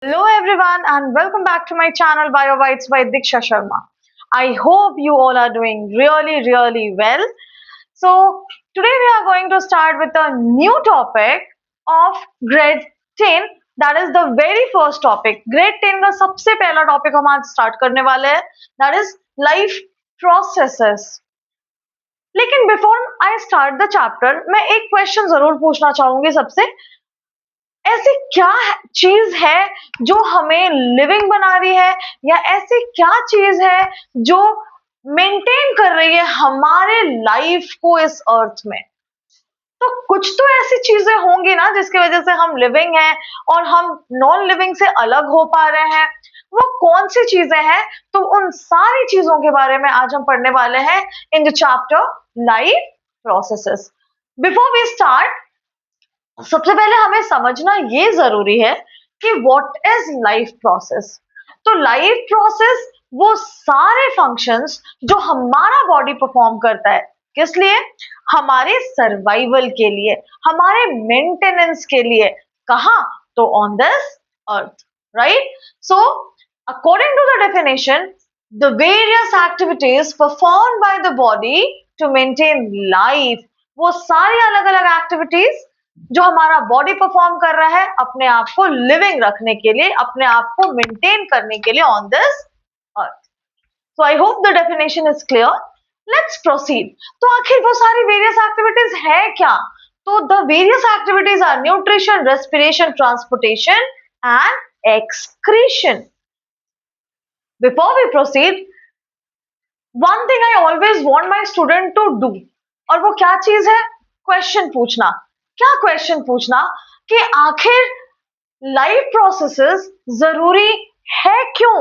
Hello everyone and welcome back to my channel BioBites by Diksha Sharma. I hope you all are doing really well. So today we are going to start with a new topic of grade 10, that is the very first topic. Grade 10 का सबसे पहला topic हम आज start करने वाले हैं, that is life processes. लेकिन before I start the chapter मैं एक क्वेश्चन जरूर पूछना चाहूंगी सबसे। ऐसी क्या चीज है जो हमें लिविंग बना रही है, या ऐसी क्या चीज है जो मेंटेन कर रही है हमारे लाइफ को इस अर्थ में? तो कुछ तो ऐसी चीजें होंगी ना जिसकी वजह से हम लिविंग हैं और हम नॉन लिविंग से अलग हो पा रहे हैं। वो कौन सी चीजें हैं? तो उन सारी चीजों के बारे में आज हम पढ़ने वाले हैं in the chapter life processes. Before we start, सबसे पहले हमें समझना ये जरूरी है कि व्हाट इज लाइफ प्रोसेस। तो लाइफ प्रोसेस वो सारे फंक्शंस जो हमारा बॉडी परफॉर्म करता है, किस लिए? हमारे सर्वाइवल के लिए, हमारे मेंटेनेंस के लिए। कहा? तो on this earth, right? So according to the definition, the various activities perform by the body to maintain life, वो सारी अलग अलग एक्टिविटीज जो हमारा बॉडी परफॉर्म कर रहा है अपने आप को लिविंग रखने के लिए, अपने आप को मेंटेन करने के लिए on this earth. So I hope the definition is clear. Let's proceed. तो आखिर वो सारी वेरियस एक्टिविटीज है क्या? तो the various activities are nutrition, respiration, transportation and excretion. Before we proceed, one thing I always want my student to do, और वो क्या चीज है? क्वेश्चन पूछना। क्या क्वेश्चन पूछना? कि आखिर लाइफ प्रोसेसेस जरूरी है क्यों?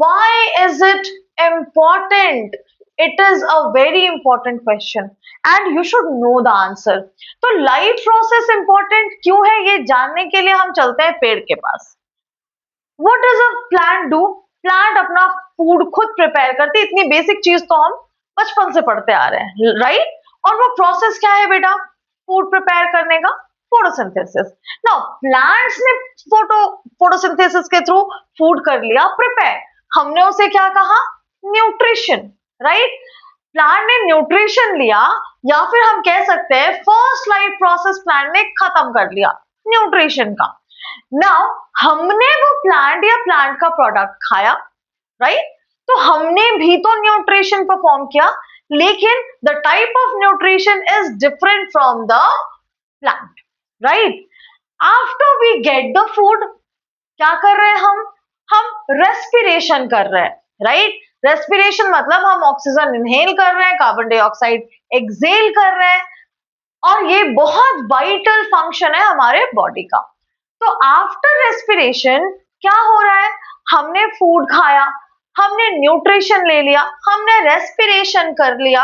Why is it important? It is a very important question and you should know the answer. तो लाइफ प्रोसेस इंपॉर्टेंट क्यों है ये जानने के लिए हम चलते हैं पेड़ के पास। What does a plant do? Plant अपना फूड खुद प्रिपेयर करती है। इतनी बेसिक चीज तो हम बचपन से पढ़ते आ रहे हैं, राइट? और वो प्रोसेस क्या है बेटा फूड प्रिपेयर करने का? फोटोसिंथेसिस। नाउ प्लांट्स ने फोटोसिंथेसिस के थ्रू फूड कर लिया प्रिपेयर, हमने उसे क्या कहा? Nutrition, right? प्लांट ने न्यूट्रिशन लिया, या फिर हम कह सकते हैं फर्स्ट लाइफ प्रोसेस प्लांट ने खत्म कर लिया न्यूट्रिशन का। नाउ हमने वो प्लांट या प्लांट का प्रोडक्ट खाया, राइट? तो हमने भी तो न्यूट्रिशन परफॉर्म किया, लेकिन the type of nutrition is different from the plant, right? After we get the food, क्या कर रहे हैं हम रेस्पिरेशन कर रहे हैं, राइट? रेस्पिरेशन मतलब हम ऑक्सीजन इनहेल कर रहे हैं, कार्बन डाइऑक्साइड एक्सेल कर रहे हैं, और ये बहुत वाइटल फंक्शन है हमारे बॉडी का। तो आफ्टर रेस्पिरेशन क्या हो रहा है? हमने फूड खाया, हमने न्यूट्रिशन ले लिया, हमने रेस्पिरेशन कर लिया।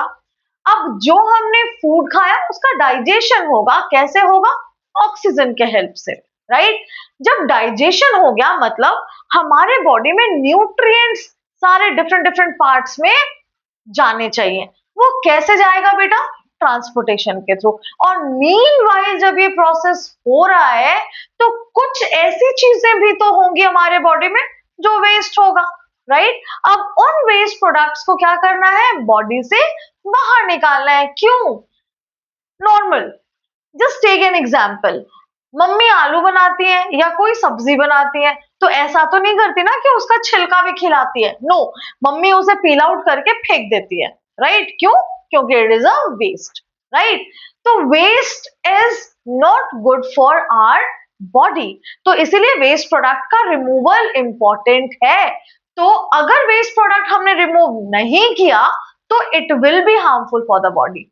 अब जो हमने फूड खाया उसका डाइजेशन होगा, कैसे होगा? ऑक्सीजन के हेल्प से, राइट? जब डाइजेशन हो गया मतलब हमारे बॉडी में न्यूट्रिएंट्स सारे डिफरेंट डिफरेंट पार्ट्स में जाने चाहिए। वो कैसे जाएगा बेटा? ट्रांसपोर्टेशन के थ्रू। और मीनवाइल जब ये प्रोसेस हो रहा है तो कुछ ऐसी चीजें भी तो होंगी हमारे बॉडी में जो वेस्ट होगा, राइट? अब उन वेस्ट प्रोडक्ट्स को क्या करना है? बॉडी से बाहर निकालना है। क्यों? Normal, just take an example. Mummy आलू बनाती है या कोई सब्जी बनाती है तो ऐसा तो नहीं करती ना कि उसका छिलका भी खिलाती है। नो, मम्मी उसे पील आउट करके फेंक देती है, राइट? क्यों? क्योंकि it is a waste, right? तो waste is not good for our body, तो इसीलिए वेस्ट प्रोडक्ट का रिमूवल इंपॉर्टेंट है। तो अगर वेस्ट प्रोडक्ट हमने रिमूव नहीं किया तो it will be harmful for the body.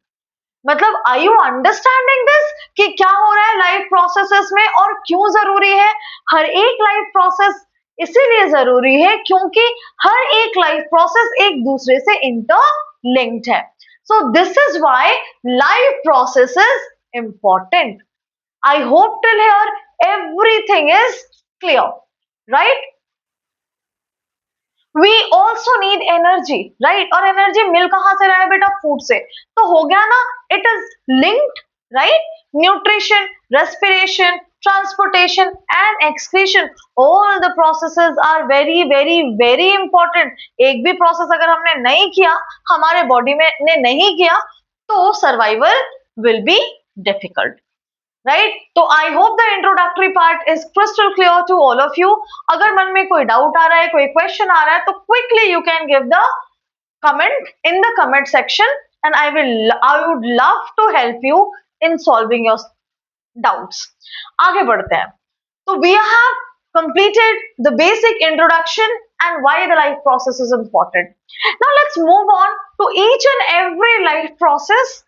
मतलब आर यू अंडरस्टैंडिंग दिस कि क्या हो रहा है लाइफ प्रोसेसेस में और क्यों जरूरी है? हर एक लाइफ प्रोसेस इसीलिए जरूरी है क्योंकि हर एक लाइफ प्रोसेस एक दूसरे से इंटरलिंक्ड है। So this is why life process is important. I hope till here everything is clear, right? We also need energy, right? और एनर्जी मिल कहां से रहा है बेटा? फूड से। तो हो गया ना, it is linked, right? Nutrition, respiration transportation and excretion. All the processes are very very very important. एक भी process अगर हमने नहीं किया, हमारे body में ने नहीं किया, तो survival will be difficult. Right तो I hope the introductory part is crystal clear to all of you. अगर मन में कोई डाउट आ रहा है, कोई क्वेश्चन आ रहा है, तो quickly you can give the comment in the comment section and I would love to help you in solving your doubts. आगे बढ़ते हैं. तो we have completed the basic introduction and why the life process is important. Now let's move on to each and every life process.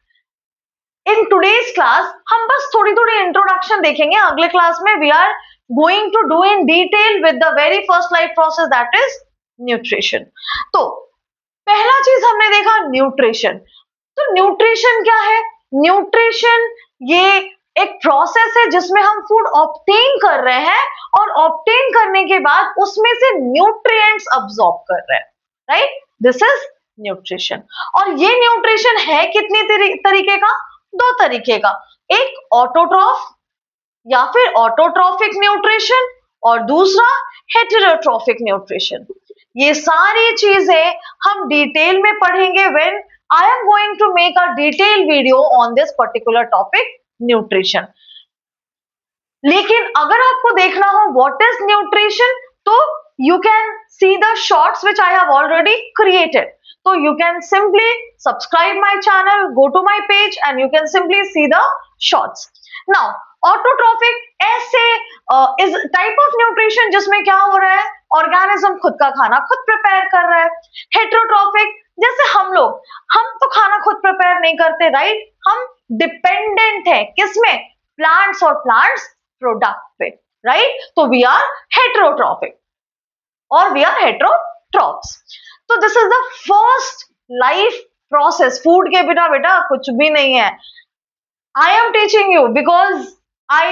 In today's class हम बस थोड़ी थोड़ी introduction देखेंगे. अगले क्लास में we are going to do in detail with the very first life process that is nutrition. तो पहला चीज हमने देखा न्यूट्रिशन. तो न्यूट्रिशन क्या है? न्यूट्रिशन ये एक प्रोसेस है जिसमें हम फूड ऑब्टेन कर रहे हैं और ऑब्टेन करने के बाद उसमें से न्यूट्रिएंट्स अब्सॉर्ब कर रहे हैं. Right, this is nutrition. और ये न्यूट्रिशन है कितनी तरीके का? दो तरीके का. एक ऑटोट्रॉफ या फिर ऑटोट्रॉफिक न्यूट्रिशन और दूसरा हेटेरोट्रॉफिक न्यूट्रिशन. ये सारी चीजें हम डिटेल में पढ़ेंगे when I am going to make a detail video on this particular topic nutrition. लेकिन अगर आपको देखना हो व्हाट इज न्यूट्रिशन, तो you can see the shorts which I have already created. So you can simply subscribe my channel, go to my page and you can simply see the shorts. Now autotrophic ऐसे is type of nutrition जिसमें क्या हो रहा है, organism खुद का खाना खुद प्रिपेयर कर रहा है. हेटेरोट्रॉफिक जैसे हम तो खाना खुद प्रिपेयर नहीं करते, राइट. हम डिपेंडेंट है किसमें? प्लांट्स और प्लांट्स प्रोडक्ट पे, राइट. तो we are heterotrophic or we are heterotrophs. So this is the first life process. Food के बिना बेटा कुछ भी नहीं है. I am teaching you because I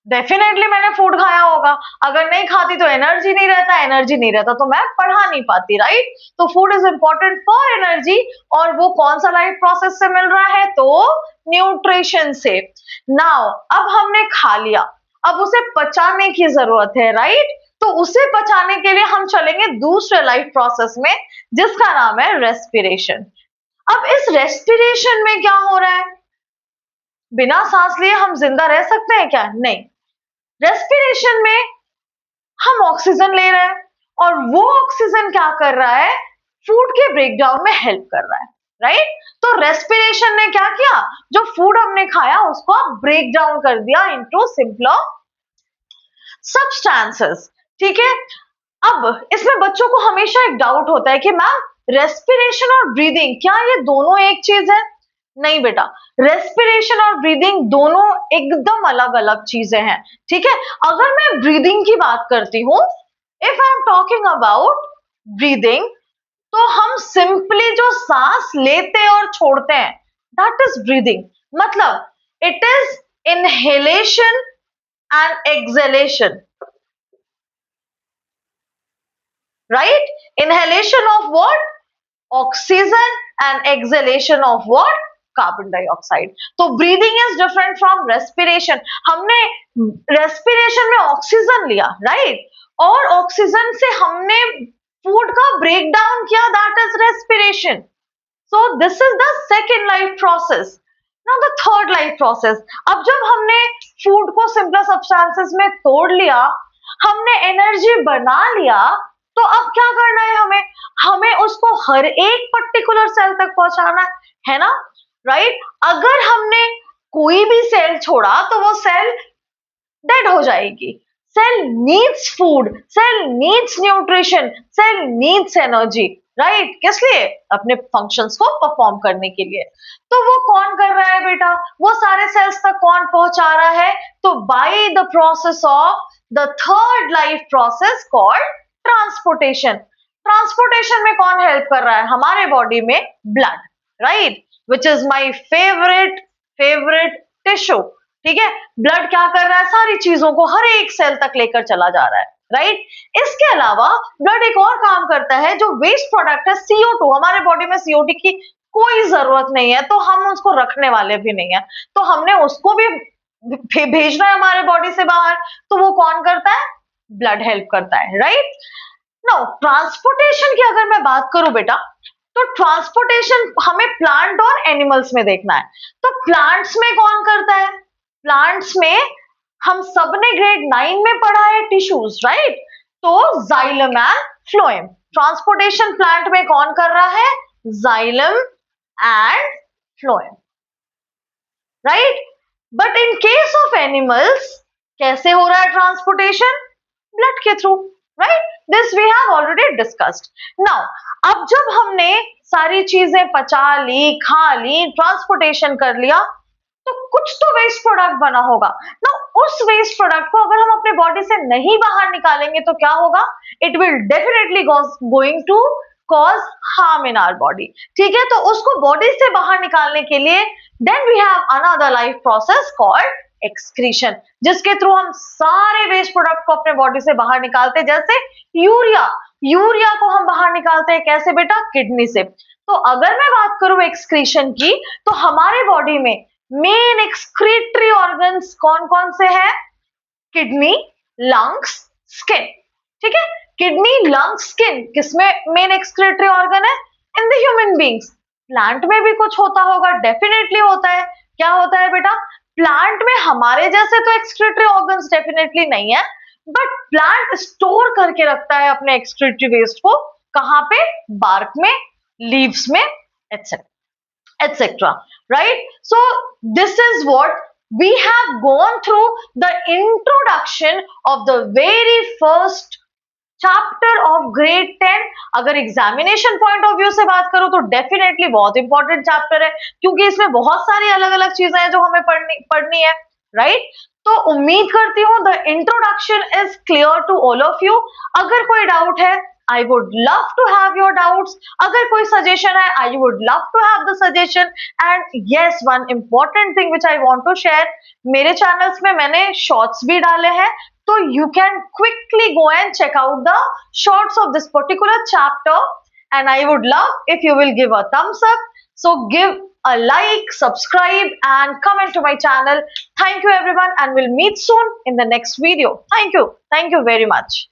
definitely मैंने फूड खाया होगा. अगर नहीं खाती तो एनर्जी नहीं रहता तो मैं पढ़ा नहीं पाती, राइट. तो food is important for energy. और वो कौन सा लाइफ प्रोसेस से मिल रहा है? तो न्यूट्रिशन से. नाउ अब हमने खा लिया, अब उसे पचाने की जरूरत है, राइट. तो उसे पचाने के लिए हम चलेंगे दूसरे लाइफ प्रोसेस में जिसका नाम है रेस्पिरेशन. अब इस रेस्पिरेशन में क्या हो रहा है? बिना सांस लिए हम जिंदा रह सकते हैं क्या? नहीं. रेस्पिरेशन में हम ऑक्सीजन ले रहे हैं और वो ऑक्सीजन क्या कर रहा है? फूड के ब्रेकडाउन में हेल्प कर रहा है, राइट. तो रेस्पिरेशन ने क्या किया? जो फूड हमने खाया उसको ब्रेक डाउन कर दिया इनटू सिंपलर सब्सटेंसेस. ठीक है. अब इसमें बच्चों को हमेशा एक डाउट होता है कि मैम रेस्पिरेशन और ब्रीदिंग क्या ये दोनों एक चीज है? नहीं बेटा, रेस्पिरेशन और ब्रीदिंग दोनों एकदम अलग अलग चीजें हैं. ठीक है. अगर मैं ब्रीदिंग की बात करती हूं, if I am talking about breathing, तो हम सिंपली जो सांस लेते और छोड़ते हैं दैट इज ब्रीदिंग. मतलब it is inhalation and exhalation, right? Inhalation of what? Oxygen and exhalation of what? Carbon dioxide. तो breathing is different from respiration. हमने respiration में ऑक्सीजन लिया, right? और ऑक्सीजन से हमने फूड का ब्रेक डाउन किया, that is respiration. So this is the second life process. Now the third life process. अब जब हमने फूड को सिंपल सब्सटेंसेस में तोड़ लिया, हमने एनर्जी बना लिया, तो अब क्या करना है? हमें उसको हर एक पर्टिकुलर सेल तक पहुंचाना है ना, राइट. अगर हमने कोई भी सेल छोड़ा तो वो सेल डेड हो जाएगी. Cell needs food, cell needs nutrition, cell needs energy, right. किस लिए? अपने फंक्शंस को परफॉर्म करने के लिए. तो वो कौन कर रहा है बेटा? वो सारे सेल्स तक कौन पहुंचा रहा है? तो by the process of the third life process called transportation. Transportation में कौन हेल्प कर रहा है हमारे बॉडी में? Blood, right, which is my favourite tissue. ठीक है. ब्लड क्या कर रहा है? सारी चीजों को हर एक सेल तक लेकर चला जा रहा है, राइट. इसके अलावा ब्लड एक और काम करता है, जो वेस्ट प्रोडक्ट है CO2. हमारे बॉडी में CO2 की कोई जरूरत नहीं है, तो हम उसको रखने वाले भी नहीं है, तो हमने उसको भी भेजना है हमारे बॉडी से बाहर, तो वो कौन करता है? ब्लड हेल्प करता है, राइट? नाउ ट्रांसपोर्टेशन की अगर मैं बात करूं बेटा, तो ट्रांसपोर्टेशन हमें प्लांट और एनिमल्स में देखना है। तो प्लांट्स में कौन करता है? प्लांट्स में हम सबने ग्रेड 9 में पढ़ा है टिश्यूज, राइट? तो xylem and phloem. Transportation plant में कौन कर रहा है? Xylem and phloem, right? But in case of animals कैसे हो रहा है ट्रांसपोर्टेशन? ब्लड के through, right? This we have already discussed. Now अब जब हमने सारी चीजें पचा ली, खा ली, ट्रांसपोर्टेशन कर लिया, तो कुछ तो वेस्ट प्रोडक्ट बना होगा ना। उस वेस्ट प्रोडक्ट को अगर हम अपने बॉडी से नहीं बाहर निकालेंगे तो क्या होगा? It will definitely going to cause harm in our body, ठीक है? तो उसको बॉडी से बाहर निकालने के लिए then we have another life process called excretion, जिसके थ्रू हम सारे वेस्ट प्रोडक्ट को अपने बॉडी से बाहर निकालते हैं। जैसे यूरिया, यूरिया को हम बाहर निकालते हैं कैसे बेटा? किडनी से। तो अगर मैं बात करूं एक्सक्रीशन की, तो हमारे बॉडी में मेन एक्सक्रीटरी ऑर्गन्स कौन कौन से हैं? किडनी, लंग्स, स्किन, ठीक है? किडनी, लंग्स, स्किन किसमें मेन एक्सक्रीटरी ऑर्गन है? In the human beings. Plant में भी कुछ होता होगा, डेफिनेटली होता है। क्या होता है बेटा? प्लांट में हमारे जैसे तो एक्सक्रीटरी ऑर्गन्स डेफिनेटली नहीं है, बट प्लांट स्टोर करके रखता है अपने एक्सक्रीटरी वेस्ट को। कहां पे? बार्क में, लीव्स में, etcetera, etc. Right? So this is what we have gone through the introduction of the very first chapter of grade 10। अगर एग्जामिनेशन पॉइंट ऑफ व्यू से बात करूं तो डेफिनेटली बहुत इंपॉर्टेंट चैप्टर है, क्योंकि इसमें बहुत सारी अलग अलग चीजें हैं जो हमें पढ़नी है, राइट? तो उम्मीद करती हूं the introduction is clear to all of you. अगर कोई डाउट है, I would love to have your doubts. अगर कोई सजेशन है, I would love to have the suggestion. And yes, one important thing which I want to share, मेरे channels में मैंने shorts भी डाले हैं, so you can quickly go and check out the shorts of this particular chapter, and I would love if you will give a thumbs up. So give a like, subscribe and comment to my channel. Thank you everyone, and we'll meet soon in the next video. Thank you very much.